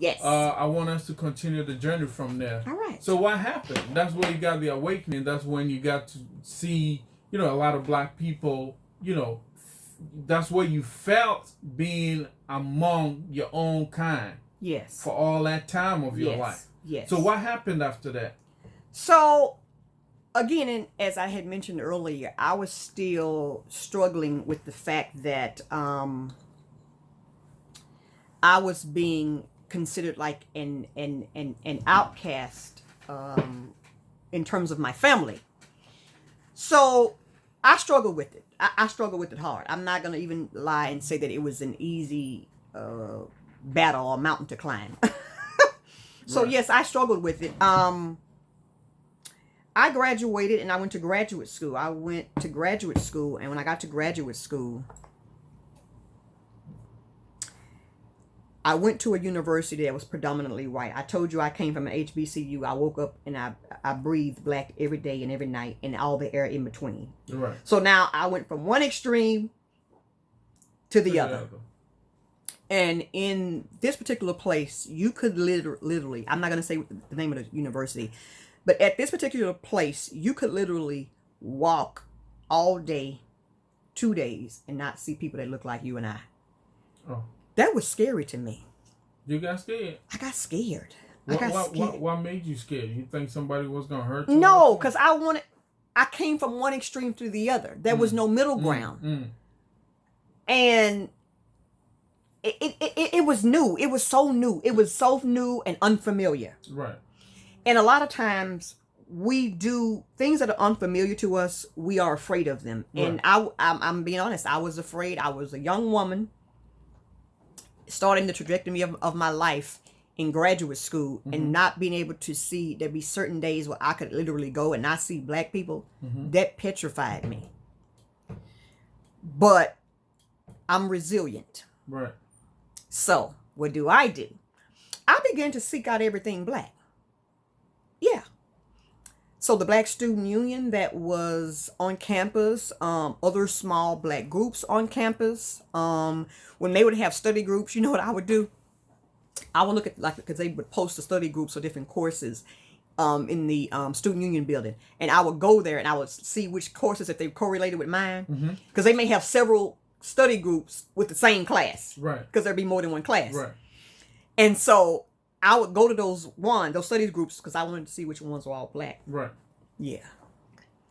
Yes. I want us to continue the journey from there. All right. So what happened? That's where you got the awakening. That's when you got to see, a lot of black people. That's where you felt being among your own kind. Yes. For all that time of your life. Yes. So what happened after that? So, again, and as I had mentioned earlier, I was still struggling with the fact that I was being considered like an outcast in terms of my family. So I struggled with it. I struggled with it hard. I'm not going to even lie and say that it was an easy battle or mountain to climb. So right. Yes, I struggled with it. I graduated and I went to graduate school. And when I got to graduate school, I went to a university that was predominantly white. I told you I came from an HBCU. I woke up and I breathed black every day and every night and all the air in between. Right. So now I went from one extreme to the other. And in this particular place, you could literally, I'm not going to say the name of the university, but at this particular place, you could literally walk all day, 2 days, and not see people that look like you and I. Oh. That was scary to me. You got scared? I got scared. What made you scared? You think somebody was going to hurt you? No, because I came from one extreme to the other. There was no middle ground. And it was new. It was so new. It was so new and unfamiliar. Right. And a lot of times we do things that are unfamiliar to us. We are afraid of them. Right. And I'm being honest. I was afraid. I was a young woman starting the trajectory of my life in graduate school and not being able to see, there'd be certain days where I could literally go and not see black people. That petrified me. But I'm resilient. Right. So what do? I began to seek out everything black. Yeah. So the Black Student Union that was on campus, other small black groups on campus, when they would have study groups, you know what I would do? I would look at, because they would post the study groups for different courses in the Student Union building. And I would go there and I would see which courses, if they correlated with mine. Because they may have several study groups with the same class. Right. Because there'd be more than one class. Right. And so I would go to those study groups because I wanted to see which ones were all black. Right. Yeah.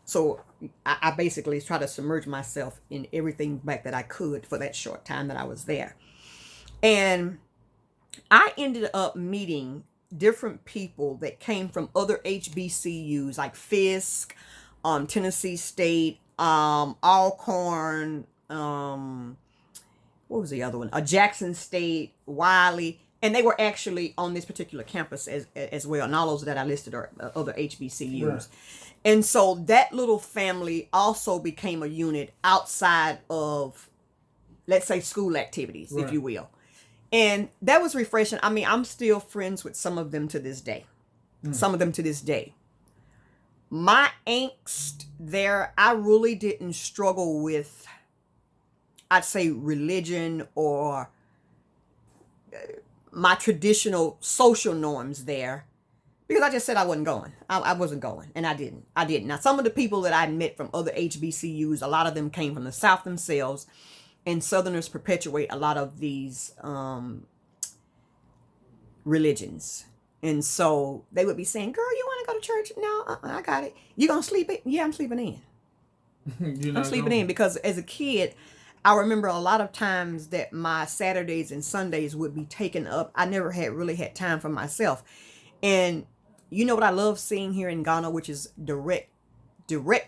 So I basically tried to submerge myself in everything black that I could for that short time that I was there. And I ended up meeting different people that came from other HBCUs like Fisk, Tennessee State, Alcorn, what was the other one? Jackson State, Wiley. And they were actually on this particular campus as well. And all those that I listed are other HBCUs. Right. And so that little family also became a unit outside of, let's say, school activities, right, if you will. And that was refreshing. I mean, I'm still friends with some of them to this day. Some of them to this day. My angst there, I really didn't struggle with, I'd say, religion or my traditional social norms there, because I just said I wasn't going. I wasn't going, and I didn't. Now, some of the people that I met from other HBCUs, a lot of them came from the South themselves, and Southerners perpetuate a lot of these religions. And so they would be saying, girl, you want to go to church? No, I got it. You gonna sleep in? Yeah, I'm sleeping in. I'm sleeping in, because as a kid, I remember a lot of times that my Saturdays and Sundays would be taken up. I never really had time for myself. And you know what I love seeing here in Ghana, which is direct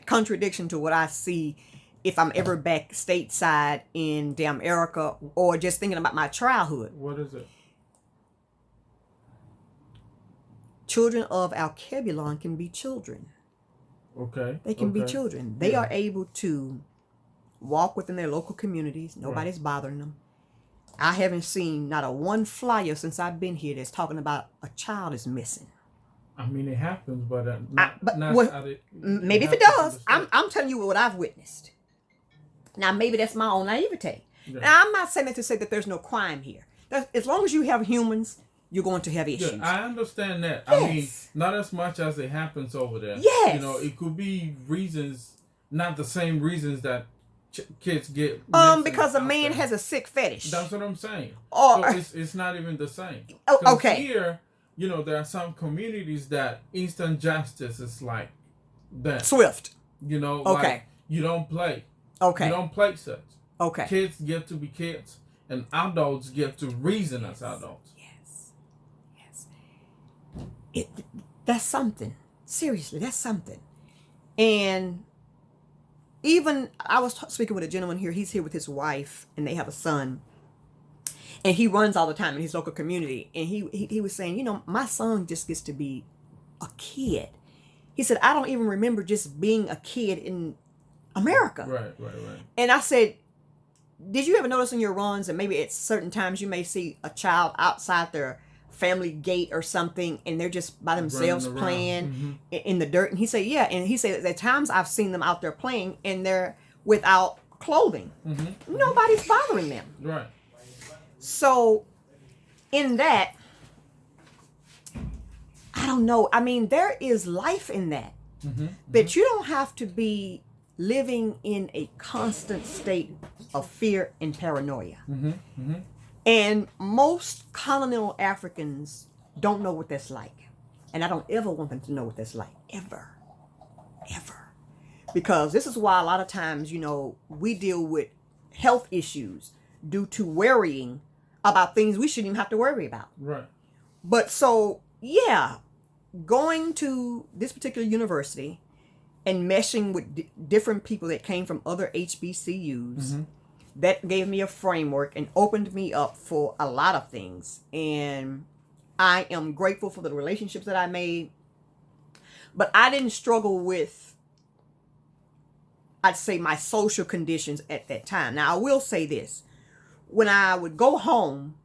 contradiction to what I see if I'm ever back stateside in damn America, or just thinking about my childhood. What is it? Children of Alkebulan can be children. Okay. They can be children. They are able to walk within their local communities. Nobody's bothering them. I haven't seen not a one flyer since I've been here that's talking about a child is missing. I mean, it happens, but maybe if it does, I'm telling you what I've witnessed. Now, maybe that's my own naivete. Yeah. Now, I'm not saying that to say that there's no crime here. As long as you have humans you're going to have issues. Yeah, I understand that. Yes. I mean, not as much as it happens over there. Yes. You know, it could be reasons, not the same reasons that kids get. Because a man has a sick fetish. That's what I'm saying. Or so it's not even the same. Oh, okay. Here, you know, there are some communities that instant justice is like that. Swift. You know, okay. Like you don't play. Okay. You don't play such. Okay. Kids get to be kids, and adults get to reason as adults. Yes. That's something. Seriously, that's something. And even I was speaking with a gentleman here. He's here with his wife, and they have a son. And he runs all the time in his local community. And he was saying, you know, my son just gets to be a kid. He said, I don't even remember just being a kid in America. Right. And I said, did you ever notice in your runs that maybe at certain times you may see a child outside their family gate or something, and they're just by themselves playing in the dirt? And he said, yeah. And he said, at times I've seen them out there playing, and they're without clothing. Nobody's bothering them. Right. So, in that, I don't know. I mean, there is life in that. But you don't have to be living in a constant state of fear and paranoia. And most colonial Africans don't know what that's like. And I don't ever want them to know what that's like. Ever. Because this is why a lot of times, you know, we deal with health issues due to worrying about things we shouldn't even have to worry about. Right. But so, yeah, going to this particular university and meshing with different people that came from other HBCUs, that gave me a framework and opened me up for a lot of things. And I am grateful for the relationships that I made. But I didn't struggle with, I'd say, my social conditions at that time. Now, I will say this. When I would go home,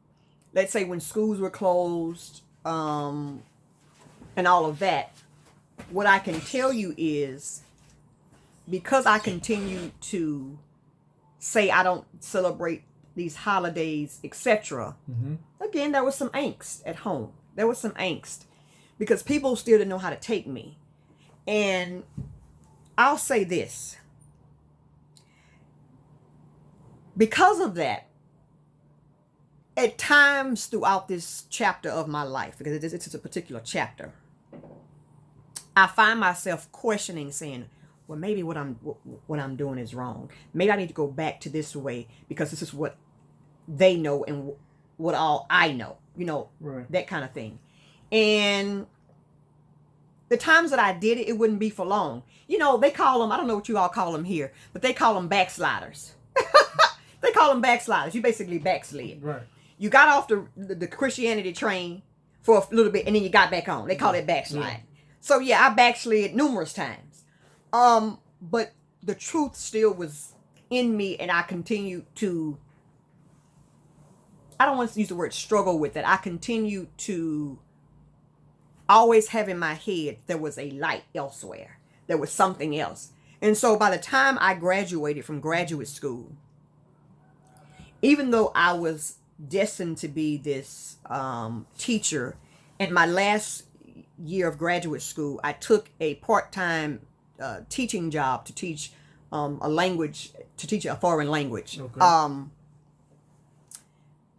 let's say when schools were closed, and all of that, what I can tell you is, because I continue to say I don't celebrate these holidays, etc. Again, there was some angst at home. There was some angst because people still didn't know how to take me. And I'll say this. Because of that, at times throughout this chapter of my life, because it's a particular chapter, I find myself questioning, saying, well, maybe what I'm doing is wrong. Maybe I need to go back to this way because this is what they know and what all I know, you know, right. That kind of thing. And the times that I did it, it wouldn't be for long. You know, they call them, I don't know what you all call them here, but they call them backsliders. They call them backsliders. You basically backslid. Right. You got off the Christianity train for a little bit and then you got back on. They call it backslide. Yeah. So yeah, I backslid numerous times. But the truth still was in me, and I continued to, I don't want to use the word struggle with it. I continued to always have in my head there was a light elsewhere. There was something else. And so by the time I graduated from graduate school, even though I was destined to be this teacher, in my last year of graduate school, I took a part-time teaching job to teach a language, to teach a foreign language. Okay.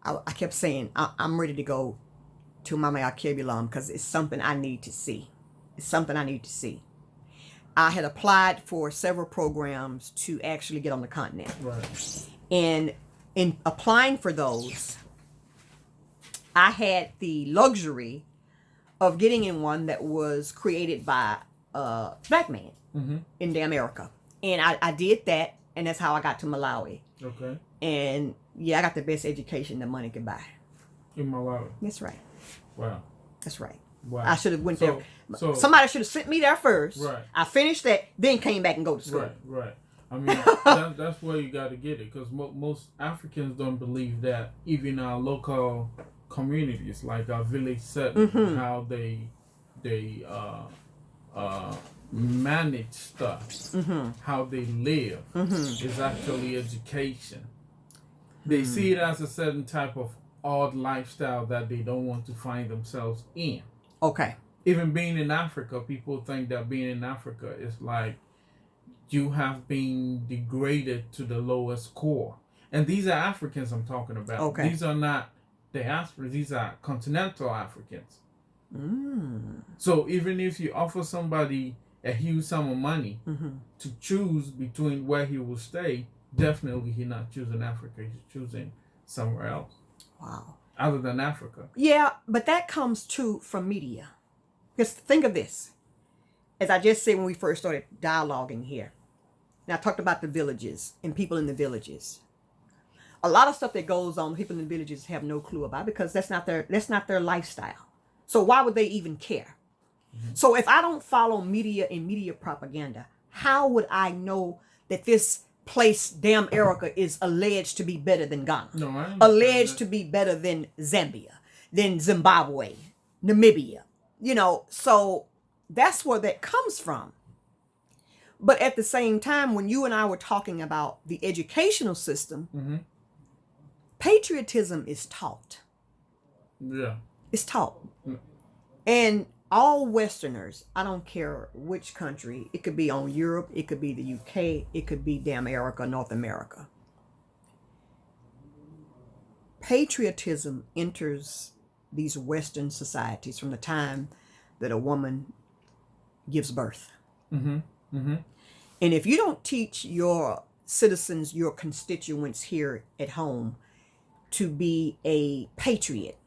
I kept saying, I'm ready to go to Mama Alkebulam because it's something I need to see. It's something I need to see. I had applied for several programs to actually get on the continent. Right. And in applying for those, I had the luxury of getting in one that was created by a black man in the America. And I did that, and that's how I got to Malawi. Okay. And yeah, I got the best education that money could buy. In Malawi. That's right. Wow. That's right. Wow. I should have went there. So somebody should have sent me there first. Right. I finished that, then came back and go to school. Right. I mean, that's where you got to get it, because most Africans don't believe that even our local communities, like our village setting, how they manage stuff, how they live, is actually education. They see it as a certain type of odd lifestyle that they don't want to find themselves in. Okay. Even being in Africa, people think that being in Africa is like you have been degraded to the lowest core. And these are Africans I'm talking about. Okay. These are not diaspora. These are continental Africans. Mm. So even if you offer somebody a huge sum of money to choose between where he will stay, definitely he's not choosing Africa. He's choosing somewhere else. Wow. Other than Africa. Yeah, but that comes too from media. Because think of this. As I just said when we first started dialoguing here, and I talked about the villages and people in the villages. A lot of stuff that goes on, people in the villages have no clue about because that's not their lifestyle. So why would they even care? So if I don't follow media and media propaganda, how would I know that this place, damn Erica, is alleged to be better than Ghana? No, I understand alleged that. to be better than Zambia, than Zimbabwe, Namibia. So that's where that comes from. But at the same time, when you and I were talking about the educational system, patriotism is taught. Yeah. It's taught. And all Westerners, I don't care which country, it could be on Europe, it could be the UK, it could be damn America, North America. Patriotism enters these Western societies from the time that a woman gives birth. And if you don't teach your citizens, your constituents here at home to be a patriot,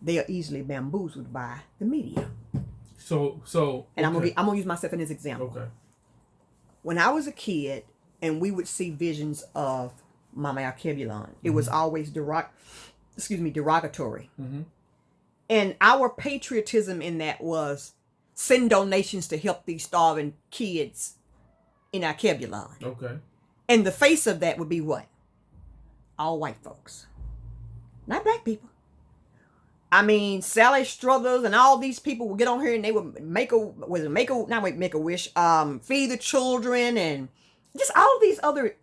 they are easily bamboozled by the media. So And okay. I'm gonna use myself in this example. Okay. When I was a kid and we would see visions of Mama Alkebulon, it was always derogatory. And our patriotism in that was send donations to help these starving kids in Alkebulon. Okay. And the face of that would be what? All white folks. Not black people. I mean, Sally Struthers and all these people would get on here and they would feed the children and just all of these other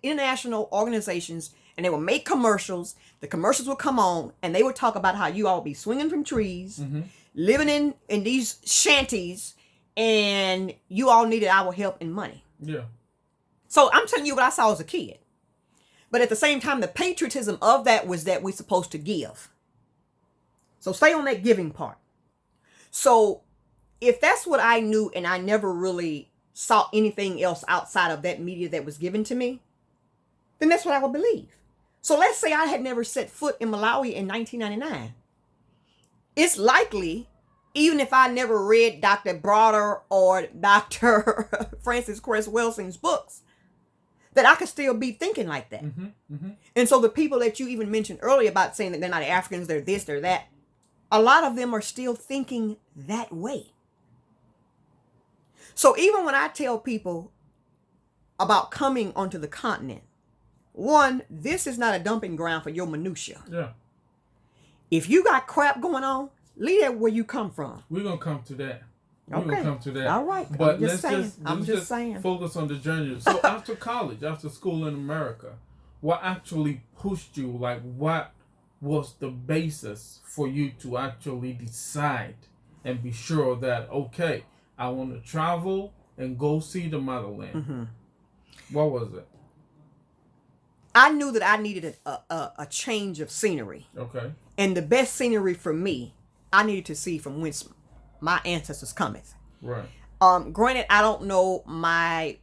international organizations, and they would make commercials. The commercials would come on and they would talk about how you all be swinging from trees, living in these shanties, and you all needed our help and money. Yeah. So I'm telling you what I saw as a kid. But at the same time, the patriotism of that was that we're supposed to give. So stay on that giving part. So if that's what I knew and I never really saw anything else outside of that media that was given to me, then that's what I would believe. So let's say I had never set foot in Malawi in 1999. It's likely, even if I never read Dr. Broder or Dr. Francis Cress Welsing's books, that I could still be thinking like that. And so the people that you even mentioned earlier about saying that they're not Africans, they're this, they're that, a lot of them are still thinking that way. So even when I tell people about coming onto the continent, one, this is not a dumping ground for your minutia. Yeah. If you got crap going on, leave that where you come from. We're gonna come to that. We're Okay. gonna come to that. All right. But I'm just saying. let's just focus on the journey. So after college, after school in America, what actually pushed you? Like, what was the basis for you to actually decide and be sure that, okay, I want to travel and go see the motherland? What was it? I knew that I needed a change of scenery. Okay. And the best scenery for me, I needed to see from whence my ancestors cometh. Right. Granted, I don't know my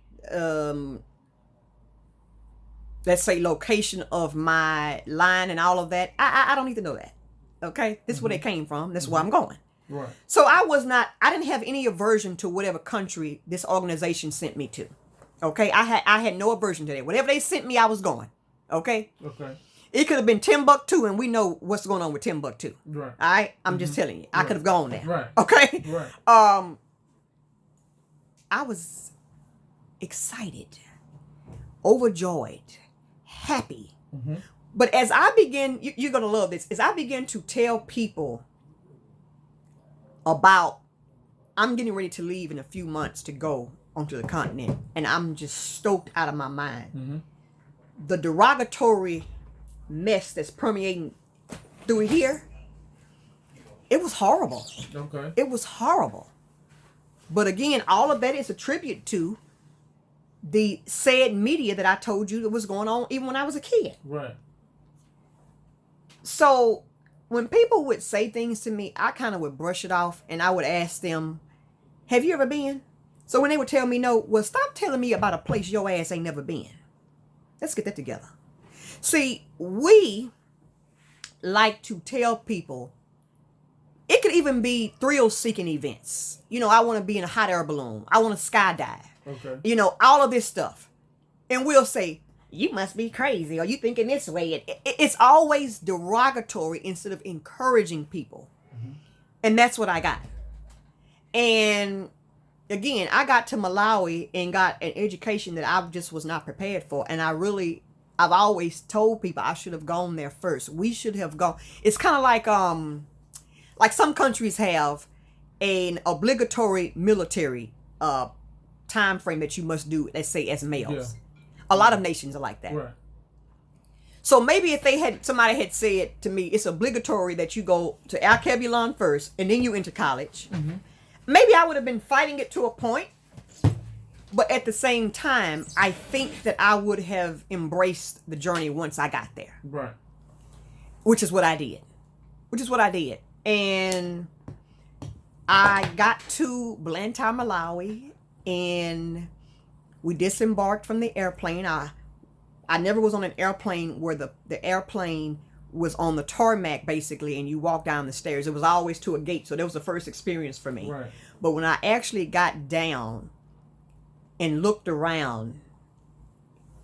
let's say location of my line and all of that. I don't need to know that. Okay? This is where they came from. This is where I'm going. Right. So I didn't have any aversion to whatever country this organization sent me to. Okay? I had no aversion to that. Whatever they sent me, I was going. Okay? Okay. It could have been Timbuktu, and we know what's going on with Timbuktu. Right. All right? I'm just telling you. I could have gone there. Right. Okay? Right. I was excited, overjoyed, happy. But as I begin, you're going to love this, as I begin to tell people about, I'm getting ready to leave in a few months to go onto the continent, and I'm just stoked out of my mind. The derogatory mess that's permeating through here. It was horrible. Okay. It was horrible. But again, all of that is a tribute to the sad media that I told you that was going on even when I was a kid. Right. So when people would say things to me, I kind of would brush it off and I would ask them, have you ever been? So when they would tell me no, well, stop telling me about a place your ass ain't never been. Let's get that together. See, we like to tell people, it could even be thrill-seeking events. You know, I want to be in a hot air balloon. I want to skydive. Okay. You know, all of this stuff. And we'll say, you must be crazy, or you thinking this way. It's always derogatory instead of encouraging people. Mm-hmm. And that's what I got. And again, I got to Malawi and got an education that I just was not prepared for. And I've always told people I should have gone there first. We should have gone. It's kind of like some countries have an obligatory military time frame that you must do, let's say, as males. Yeah. A lot of nations are like that. Right. So maybe if somebody had said to me, it's obligatory that you go to Alkebulon first and then you enter college. Mm-hmm. Maybe I would have been fighting it to a point. But at the same time, I think that I would have embraced the journey once I got there. Right. Which is what I did. And I got to Blantyre, Malawi, and we disembarked from the airplane. I never was on an airplane where the airplane was on the tarmac, basically, and you walk down the stairs. It was always to a gate, so that was the first experience for me. Right. But when I actually got down and looked around,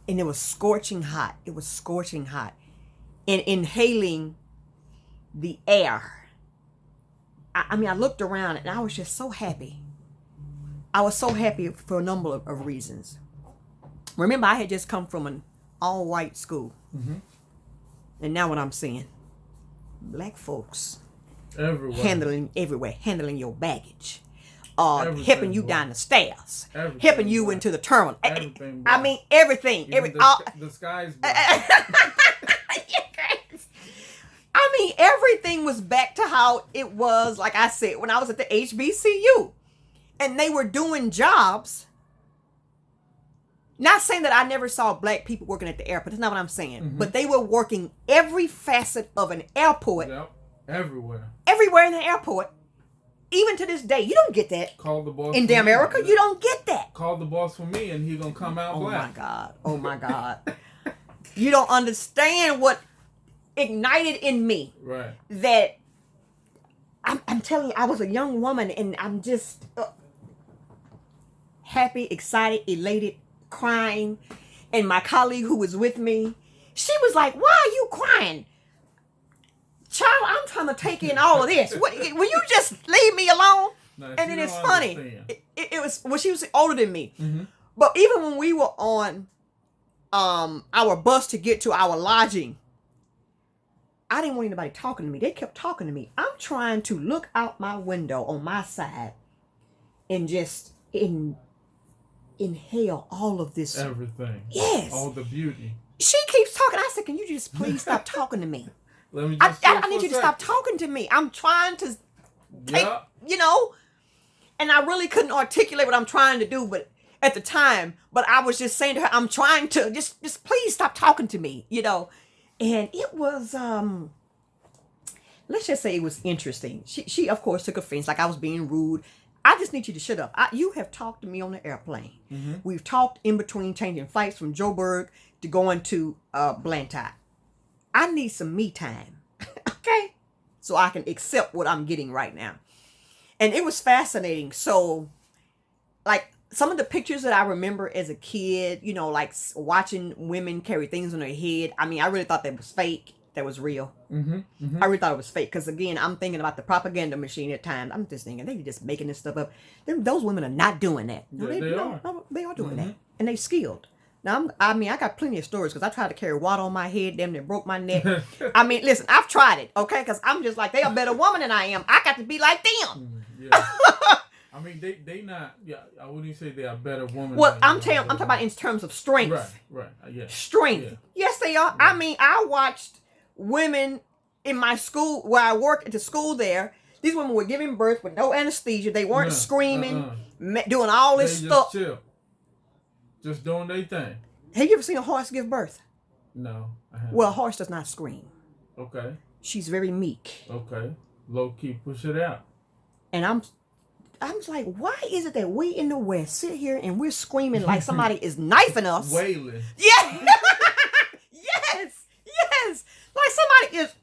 and it was scorching hot. And inhaling the air. I mean, I looked around and I was just so happy. I was so happy for a number of reasons. Remember, I had just come from an all-white school. Mm-hmm. And now what I'm seeing, black folks handling your baggage. Helping you down the stairs. Helping you black. Into the terminal. I mean, everything. The sky's black. I mean, everything was back to how it was, like I said, when I was at the HBCU. And they were doing jobs. Not saying that I never saw black people working at the airport. That's not what I'm saying. Mm-hmm. But they were working every facet of an airport. Yep. Everywhere. Everywhere in the airport. Even to this day. You don't get that. Call the boss. In damn America, you don't get that. Call the boss for me and he's going to come out black. Oh my God. You don't understand what ignited in me. Right. That I'm telling you, I was a young woman and I'm just happy, excited, elated, crying. And my colleague who was with me, she was like, why are you crying? Child, I'm trying to take in all of this. Will you just leave me alone? No, and then it's funny. It was, well, she was older than me. Mm-hmm. But even when we were on our bus to get to our lodging, I didn't want anybody talking to me. They kept talking to me. I'm trying to look out my window on my side and just inhale all of this. Everything. Yes. All the beauty. She keeps talking. I said, can you just please stop talking to me? Let me just I need you to stop talking to me. I'm trying to take, and I really couldn't articulate what I'm trying to do, but at the time, but I was just saying to her, I'm trying to just please stop talking to me, And it was, let's just say it was interesting. She of course took offense, like I was being rude. I just need you to shut up. You have talked to me on the airplane. Mm-hmm. We've talked in between changing flights from Joburg to going to Blantyre. I need some me time, okay? So I can accept what I'm getting right now. And it was fascinating. So, like, some of the pictures that I remember as a kid, like watching women carry things on their head. I mean, I really thought that was fake. That was real. Mm-hmm, mm-hmm. I really thought it was fake. Because again, I'm thinking about the propaganda machine at times. I'm just thinking, they're just making this stuff up. Those women are not doing that. No, they are. No, they are doing that. And they skilled. Now, I got plenty of stories because I tried to carry water on my head. Damn, that broke my neck. I mean, listen, I've tried it, okay? Because I'm just like, they're a better woman than I am. I got to be like them. Yeah. I mean, they not. Yeah, I wouldn't say they are better women. Well, I'm talking about in terms of strength. Right. Yeah. Strength. Yeah. Yes, they are. Yeah. I mean, I watched women in my school where I work at the school there. These women were giving birth with no anesthesia. They weren't screaming, doing all this stuff. Just chill. Just doing their thing. Have you ever seen a horse give birth? No, I haven't. Well, a horse does not scream. Okay. She's very meek. Okay. Low key, push it out. And I'm like, why is it that we in the West sit here and we're screaming like somebody is knifing us? Wailing. Yeah. yes. Like somebody is.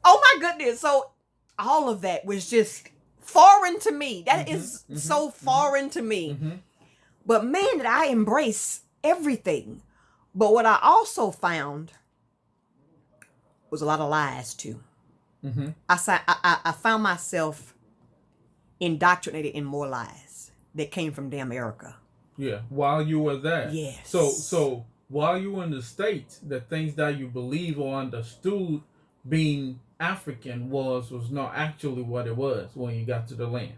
Oh my goodness. So all of that was just foreign to me. That is so foreign to me. Mm-hmm. But man, did I embrace everything. But what I also found was a lot of lies too. Mm-hmm. I found myself indoctrinated in more lies that came from damn America. Yeah, while you were there. Yes. So while you were in the States, the things that you believe or understood being African was not actually what it was when you got to the land.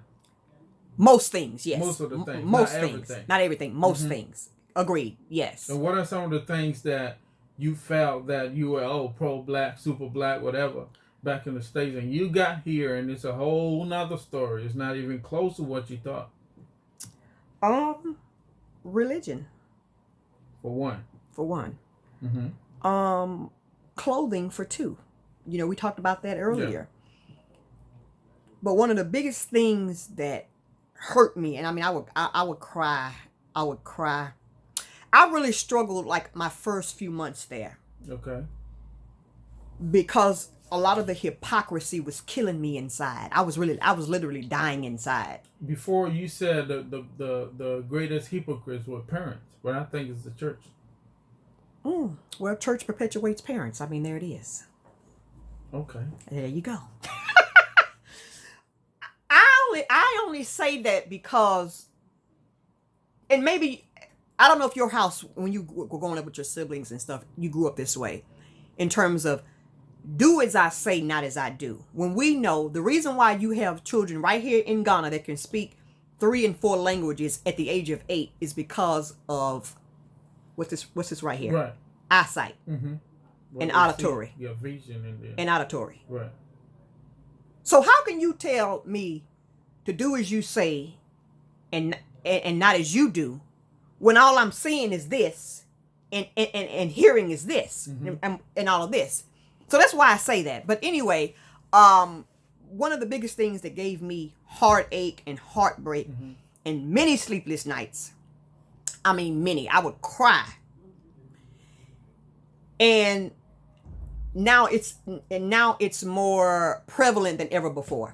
Most things, yes. Most of the things. Most not things. Everything. Not everything. Most things. Agreed. Yes. And what are some of the things that you felt that you were pro-black, super black, whatever, back in the States, and you got here and it's a whole nother story. It's not even close to what you thought. Religion. For one. Mm-hmm. Clothing for two. You know, we talked about that earlier. Yeah. But one of the biggest things that hurt me, and I mean, I would cry. I really struggled like my first few months there. Okay. Because a lot of the hypocrisy was killing me inside. I was literally dying inside. Before you said the greatest hypocrites were parents, but I think it's the church. Well, church perpetuates parents. I mean, there it is. Okay. There you go. I only say that because, and maybe, I don't know if your house, when you were growing up with your siblings and stuff, you grew up this way, in terms of do as I say, not as I do. When we know the reason why you have children right here in Ghana that can speak 3 and 4 languages at the age of 8 is because of what's this right here? Right. Eyesight. Mm-hmm. And auditory. Your vision in there. And auditory. Right. So how can you tell me to do as you say and not as you do when all I'm seeing is this and hearing is this and all of this? So that's why I say that. But anyway, one of the biggest things that gave me heartache and heartbreak and many sleepless nights, I mean many, I would cry. And now it's more prevalent than ever before.